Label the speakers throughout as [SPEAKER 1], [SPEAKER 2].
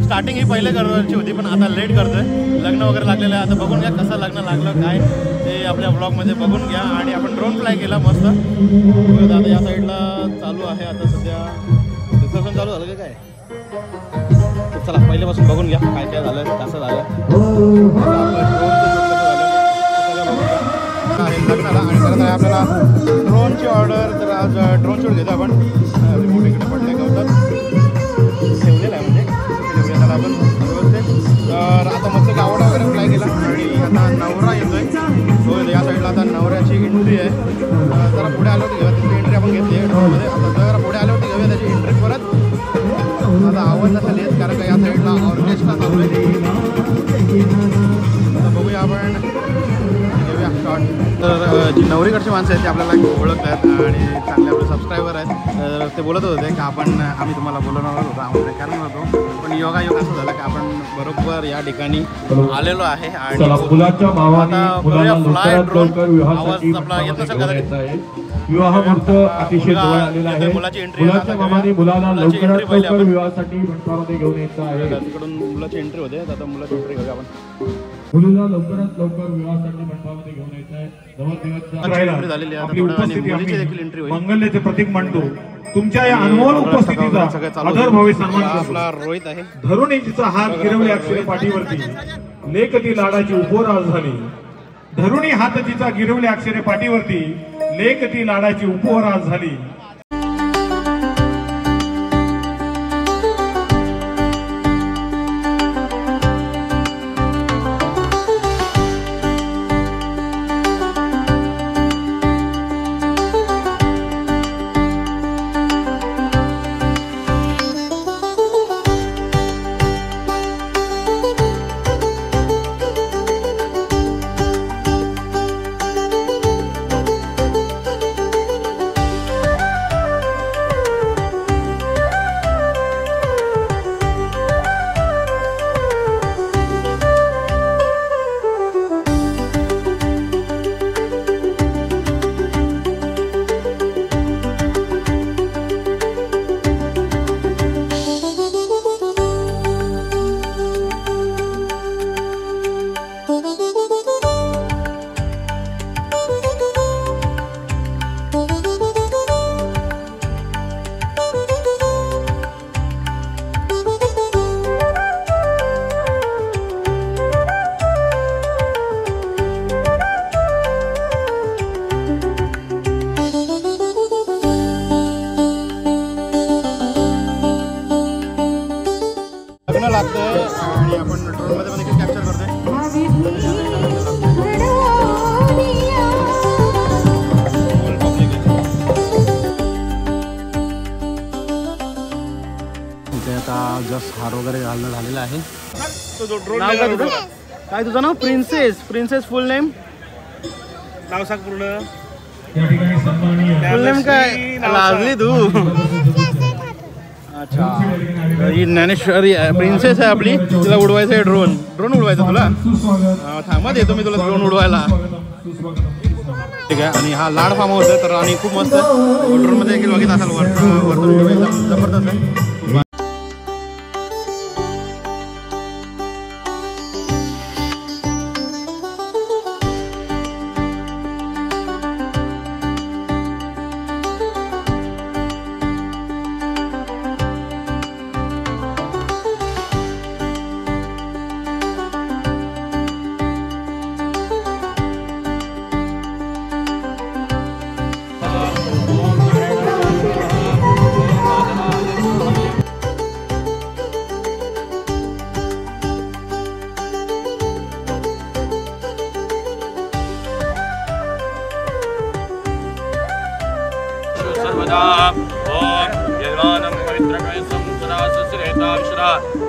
[SPEAKER 1] Starting ही पहिले करायची होती पण आता लेट करतोय. लग्न वगैरे लागलेलं आहे. आता बघून घ्या कसं लग्न लागलं काय ते आपल्या ब्लॉगमध्ये बघून घ्या. आणि आपण ड्रोन फ्लाय केला मस्त. आता या साईडला चालू आहे आता सध्या रिसेप्शन चालू झालं काय. चला पहिल्यापासून बघून घ्या काय काय झालं कसं झालं. लग्नाला आणि परत आहे आपल्याला ड्रोनची ऑर्डर. तर आज ड्रोन शूट घेतो आपण. रिमोट इकडे पडले गवतात ठेवलेलं आहे म्हणजे ठेवलेलं आपण व्यवस्थित. तर आता मस्त गावडा वगैरे फ्लाय केला आणि आता नवरा येतोय. हो या साईडला आता नवऱ्याची एंट्री आहे. जरा पुढे आलो होती घेऊया त्याची एंट्री आपण घेतली आहे ड्रोनमध्ये. आता जरा पुढे आलो होती घेऊया त्याची एंट्री परत. आता आवाज नसेल येत कारण का या साईडला ऑर्केस्ट्रा चालू आहे. आता बघूया आपण घेऊया शॉट. तर जी नवरीकडची माणसं आहेत ते आपल्याला ओळखतात आणि चांगले आपले सबस्क्रायबर आहेत. तर ते बोलत होते की आम्ही तुम्हाला बोलवणार होतो आम्हाला कारण होतो पण योगायोग असं झालं की आपण बरोबर या ठिकाणी आलेलो आहे. आणि आता फ्लाय ड्रोन आवाज आपला येत नसेल कदाचित.
[SPEAKER 2] विवाह मुहूर्त अतिशय जवळ आलेला आहे.
[SPEAKER 1] मुलाची एंट्री
[SPEAKER 2] मुलाच्या मामाने मुलाला लवकरात लवकर विवाहासाठी मंडपामध्ये घेऊन यायचं आहे.
[SPEAKER 1] तिकडून मुलाची एंट्री होते. आता मुलाची एंट्री घेऊया आपण.
[SPEAKER 2] मुलीला लवकरात लवकर विवाहासाठी मंडपामध्ये घेऊन यायचं आहे. आपली उपस्थिती आम्ही मंगल्याचे प्रतीक मांडतो. तुमच्या या अनमोल उपस्थितीचा आदरभावी सन्मान
[SPEAKER 1] आपला रोहित आहे.
[SPEAKER 2] धरुणीचा हात गिरवले अक्षरे पाठीवरती लेक ती लाडाची उपवराज झाली. धरुणी हात तिचा गिरवले अक्षरे पाठीवरती लेक ती लाडाची उपवराज झाली.
[SPEAKER 1] लागतंय आणि आपण ड्रोनमध्ये पण देखील कॅप्चर करतोय. इथे आता जस्ट हार वगैरे घालणं झालेलं आहे. काय तुझं नाव? प्रिन्सेस फुल नेम नाव सांग पूर्ण. फुल नेम काय लाजली तू? अच्छा ही ज्ञानेश्वरी प्रिन्सेस आहे आपली. तिला उडवायचं आहे ड्रोन उडवायचं तुला. थांबत येतो मी तुला ड्रोन उडवायला. ठीक आहे. आणि हा लाड फार्म हाऊस आहे. तर आणि खूप मस्त ड्रोनमध्ये देखील बघित असाल वरतून जबरदस्त आहे.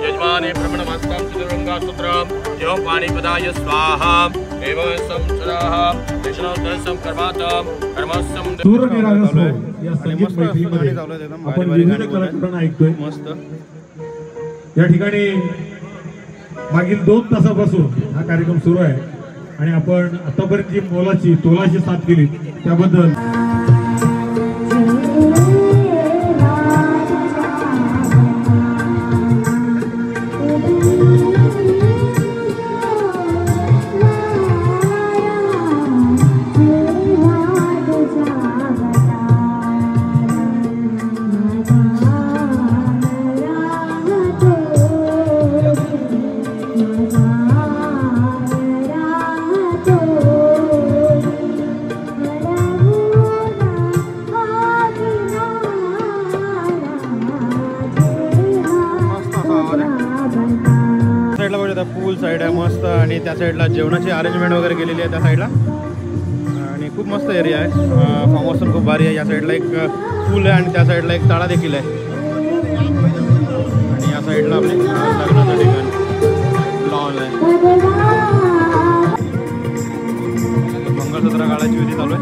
[SPEAKER 1] यजमाने ब्रह्मणमस्तं सुदुरंगासूत्रं एवं पाणिपदाय स्वाहा एवं संसदाः विष्णुदर्शं कर्मातं कर्मस्सं
[SPEAKER 2] सूर्यनिरागस या संगीत मैफिलीमध्ये आपण विविध कलाकृतींना ऐकतोय.
[SPEAKER 1] मस्त
[SPEAKER 2] या ठिकाणी मागील 2 तासापासून हा कार्यक्रम सुरू आहे आणि आपण आतापर्यंत जी मोलाची तोलाची साथ केली त्याबद्दल
[SPEAKER 1] आवाज आहे. साईडला बघा पूल साईड आहे मस्त आणि त्या साईडला जेवणाची अरेंजमेंट वगैरे केलेली आहे त्या साईडला आणि खूप मस्त एरिया आहे. फार्म हाऊस पण खूप भारी आहे. या साईडला एक पूल आहे आणि त्या साईडला एक तळा देखील आहे आणि या साईडला आपले लग्नाचं ठिकाण लॉन आहे. मंगळसूत्र काढायची विधी चालू आहे.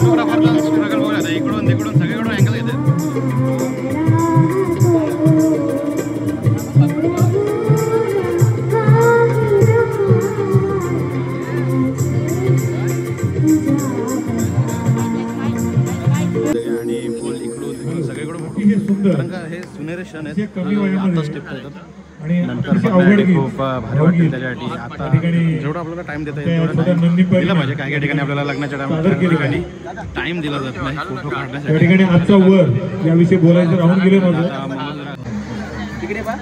[SPEAKER 1] फोटोग्राफरला स्ट्रगल बघा इकडून तिकडून सगळीकडून अँगल घेते. आणि फुल इकडून सगळीकडून कारण का हे सुनेरी क्षण आहेत. आता स्टेप करतात नंतर बघण्यासाठी खूप भारी वाटते. त्याच्यासाठी आता जेवढा आपल्याला टाइम देता येईल तेवढा टाइम दिला पाहिजे. काही काही ठिकाणी आपल्याला लग्नाच्या ठिकाणी टाइम दिला जात नाही फोटो काढण्यासाठी.
[SPEAKER 2] आजचा वर याविषयी बोलायचं राहून गेले माझं.
[SPEAKER 1] तिकडे पहा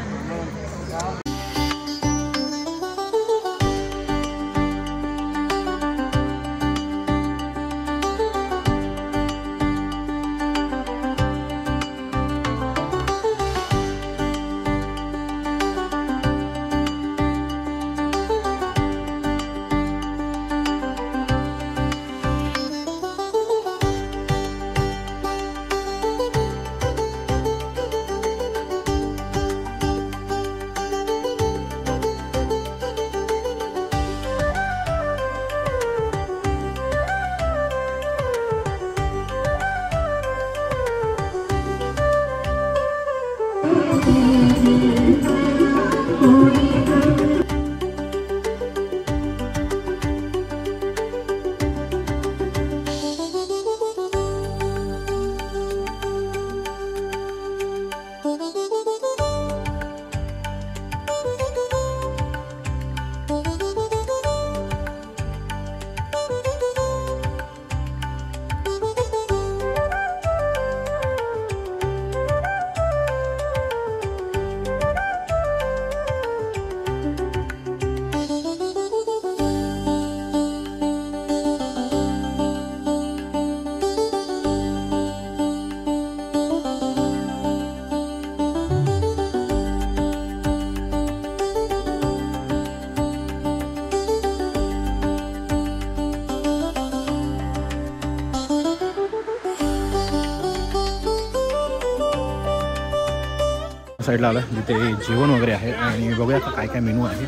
[SPEAKER 1] साईडला आलं जिथे जेवण वगैरे आहे आणि बघूया काय काय मेनू आहे.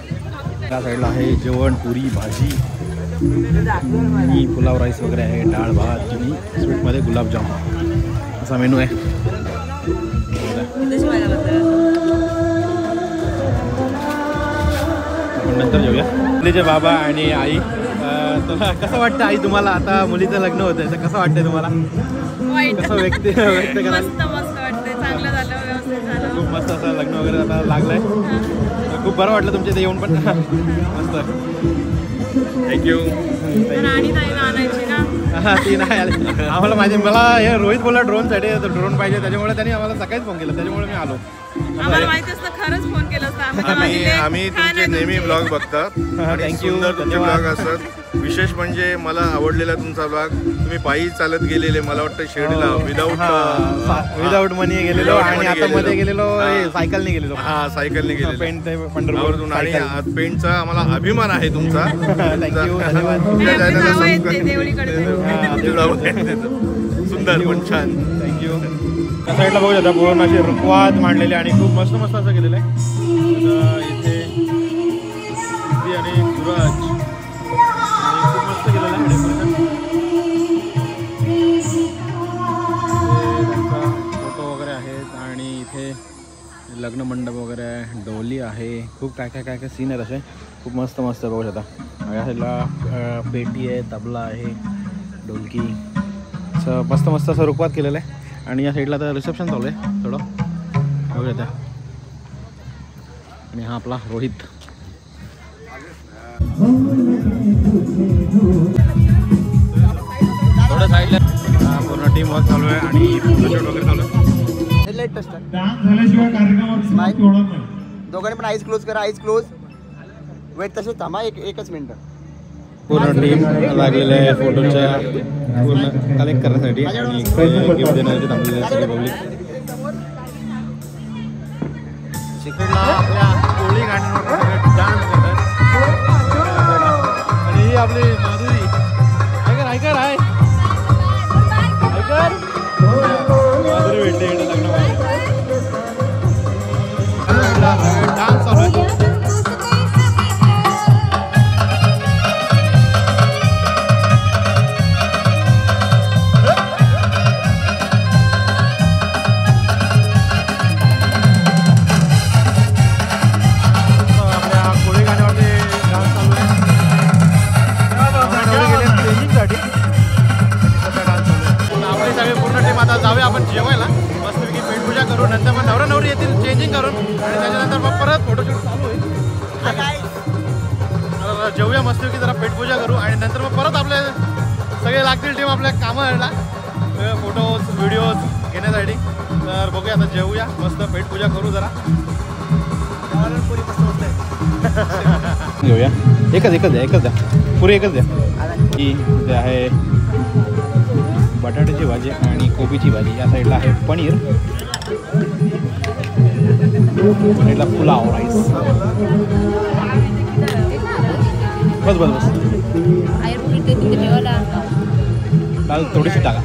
[SPEAKER 1] त्या साईडला आहे जेवण पुरी भाजी आणि पुलाव राईस वगैरे आहे. डाळ भात आणि स्वीटमध्ये गुलाबजाम असा मेनू आहे. आपण नंतर जेवूया. मुलीचे बाबा आणि आई तुला कसं वाटतं आई तुम्हाला आता मुलीचं लग्न होतं तर कसं वाटतंय तुम्हाला? कसं व्यक्त करायला? खूप मस्त असं लग्न वगैरे आता लागलंय. खूप बरं वाटलं तुमच्या इथे येऊन पण मस्त. थँक्यू. हां ती नाही आली आम्हाला माझे मला हे रोहित बोलला ड्रोनसाठी ड्रोन पाहिजे त्याच्यामुळे त्यांनी आम्हाला सकाळीच फोन केला त्याच्यामुळे मी आलो.
[SPEAKER 3] खरंच फोन केला असता.
[SPEAKER 4] आम्ही तुमचे नेहमी ब्लॉग बघतात.
[SPEAKER 1] थँक्यू.
[SPEAKER 4] तुमचे ब्लॉग असतात. विशेष म्हणजे मला आवडलेला तुमचा ब्लॉग. तुम्ही पायी चालत गेलेले मला वाटतं शिर्डीला
[SPEAKER 1] विदाऊट मनी गेलेलो आणि आता मध्ये गेलेलो सायकलने गेलेलो.
[SPEAKER 4] हा सायकलने गेलेलो
[SPEAKER 1] पेंट पंढरपूरतून
[SPEAKER 4] आणि पेंटचा आम्हाला अभिमान आहे तुमचा.
[SPEAKER 1] थँक्यू धन्यवाद.
[SPEAKER 4] तुमच्या चॅनलला सुंदर पण छान.
[SPEAKER 1] थँक्यू. त्या साईडला बघू आता पूर्ण असे रुखवात मांडलेले आणि खूप मस्त मस्त असं केलेलं आहे. इथे आणि सूरज खूप मस्त केलेलं आहे डेकोरेशन. त्यांचा फोटो वगैरे आहेत आणि इथे लग्न मंडप वगैरे आहे. डोली आहे. खूप काय काय काय काय सीन आहेत असे खूप मस्त मस्त बघू शकता. या साईडला पेटी आहे तबला आहे ढोलकी असं मस्त मस्त असं रुखवात केलेलं आहे. आणि या साईडला तर रिसेप्शन चालू आहे थोडं बघूया त्या. आणि हा आपला रोहित. थोडं साईडला पूर्ण टीम वर्क चालू आहे आणि फोटोशूट वगैरे चालू आहे.
[SPEAKER 3] हेडलाईट टेस्ट
[SPEAKER 2] झाल्याशिवाय कार्यक्रमात
[SPEAKER 3] दोघांनी पण आईज क्लोज करा. Eyes close. वेट तसे थांबा एकच मिनिट.
[SPEAKER 1] पूर्ण टीम लागलेलं आहे फोटोच्या पूर्ण कलेक्ट करण्यासाठी आणि गिफ्ट देण्यासाठी थांबलेले आहे सगळे पब्लिक. इकडला आपल्या कोळी गाण्यांवर सगळे डान्स करतात आणि ही आपली माधुरी ऐकर आहे माधुरी भेटते इकडे लग्नामध्ये डान्स चालू आहे. जाऊया आपण जेवायला मस्तपैकी पेटपूजा करू नंतर मग नवरा नवरी येतील चेंजिंग करून आणि त्याच्यानंतर मग परत फोटोशूट चालू होईल. जेवूया मस्तपैकी जरा पेटपूजा करू आणि नंतर मग परत आपले सगळे लागतील टीम आपल्या कामाला फोटोज व्हिडिओज घेण्यासाठी. तर बघूया आता जेवूया मस्त पेटपूजा करू जरा घेऊया. एकच द्या पुरी एकच द्या की ते आहे बटाट्याची भाजी आणि कोबीची भाजी. या साईडला आहे पनीर, साईडला पुलाव राईस. बस दाल थोडीशी टाका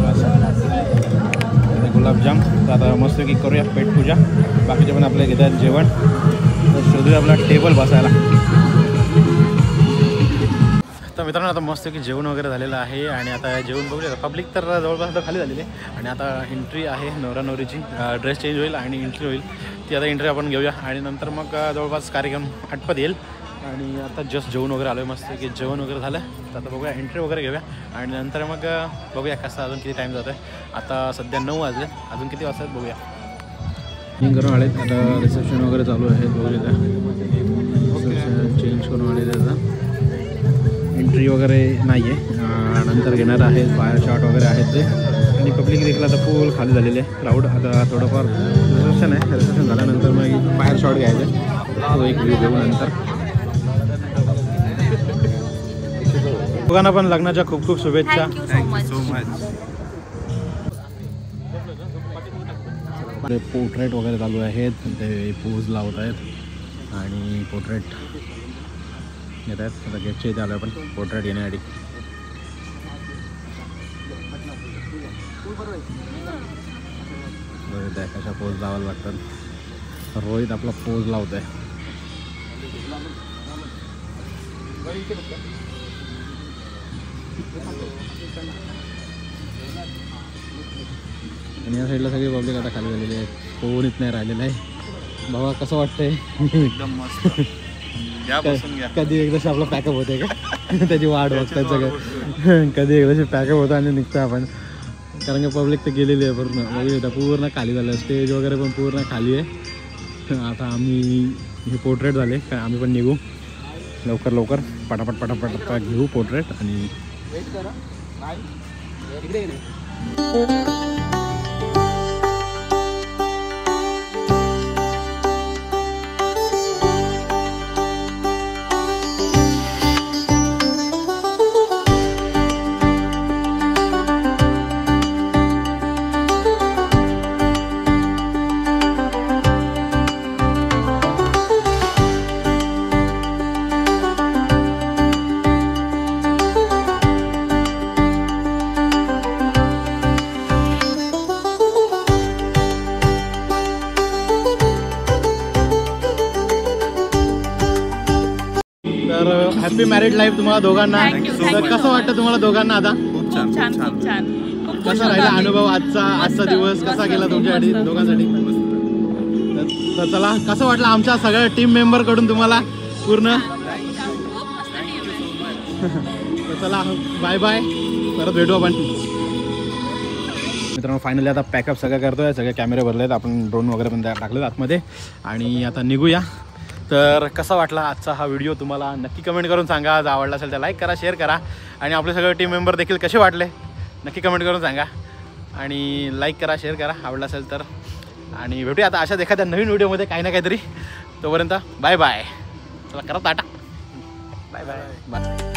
[SPEAKER 1] बस. गुलाबजाम. तर आता मस्त की करूया पेटपूजा. बाकीचे पण आपले घेतात जेवण. तर शोधूया आपला टेबल बसायला. तर मित्रांनो आता मस्त की जेवण वगैरे झालेलं आहे आणि आता जेवण बघूया. पब्लिक तर जवळपास आता खाली झालेली आहे आणि आता एंट्री आहे नवरा नवरीची. ड्रेस चेंज होईल आणि एंट्री होईल. ती आता एंट्री आपण घेऊया आणि नंतर मग जवळपास कार्यक्रम आटपत येईल. आणि आता जस्ट जेवण वगैरे आलो आहे मस्त की जेवण वगैरे झालं. तर आता बघूया एंट्री वगैरे घेऊया आणि नंतर मग बघूया कसं अजून किती टाईम जातो आहे. आता सध्या 9 वाजले. अजून किती वाजतात बघूया. करून आले आता रिसेप्शन वगैरे चालू आहे. बघूया चेंज करून आले त्याचा एंट्री वगैरे नाही आहे. नंतर घेणार आहे फायर शॉट वगैरे आहेत ते. आणि पब्लिक देखील आता फुल खाली झालेले आहे. क्राऊड आता थोडंफार रिसेप्शन आहे. रिसेप्शन झाल्यानंतर मग फायर शॉट घ्यायचा तो एक व्ह्यू घेऊ. नंतर दोघांना पण लग्नाच्या खूप खूप शुभेच्छा.
[SPEAKER 5] Thank you so much.
[SPEAKER 1] पोर्ट्रेट वगैरे चालू आहेत. ते पोज लावत आहेत आणि पोर्ट्रेट येत आहेत. आता गेटच्या इथे आलो आपण पोर्ट्रेट येण्यासाठी. रोहित आहे कशा पोज लावायला लागतात. रोहित आपला पोज लावत आहे. आणि या साईडला सगळी पब्लिक आता खाली झालेली आहे. कोणीच नाही राहिलेलं आहे. बाबा कसं वाटतंय?
[SPEAKER 4] एकदम मस्त.
[SPEAKER 1] कधी एकदाशी आपला पॅकअप होते का त्याची वाट बघतात सगळं. कधी एकदाशी पॅकअप होतं आणि निघतो आपण. कारण की पब्लिक तर गेलेली आहे पूर्ण. पूर्ण खाली झालं. स्टेज वगैरे पण पूर्ण खाली आहे. आता आम्ही हे पोर्ट्रेट झाले काय आम्ही पण निघू लवकर पटापट घेऊ पोर्ट्रेट आणि तर हॅपी मॅरिड लाईफ तुम्हाला दोघांना. तर कसं वाटतं तुम्हाला दोघांना आता?
[SPEAKER 4] खूप छान.
[SPEAKER 1] कसा राहिला अनुभव आजचा दिवस कसा गेला तुमच्यासाठी दोघांसाठी? तर चला कसं वाटलं आमच्या सगळ्या टीम मेंबर कडून तुम्हाला पूर्ण? तर चला बाय बाय. परत भेटू आपण. मित्रांनो फायनली आता पॅकअप सगळं करतोय. सगळे कॅमेरे भरले आहेत. आपण ड्रोन वगैरे पण टाकलेत आतमध्ये आणि आता निघूया. तर कसा वाटला आजचा हा व्हिडिओ तुम्हाला नक्की कमेंट करून सांगा. जर आवडला असेल तर लाईक करा, शेअर करा आणि आपले सगळे टीम मेंबर देखील कसे वाटले नक्की कमेंट करून सांगा. आणि लाईक करा, शेअर करा आवडला असेल तर. आणि भेटूया आता अशाच एखाद्या नवीन व्हिडिओमध्ये काही ना काहीतरी. तोपर्यंत बाय बाय. चला करा टाटा. Bye bye.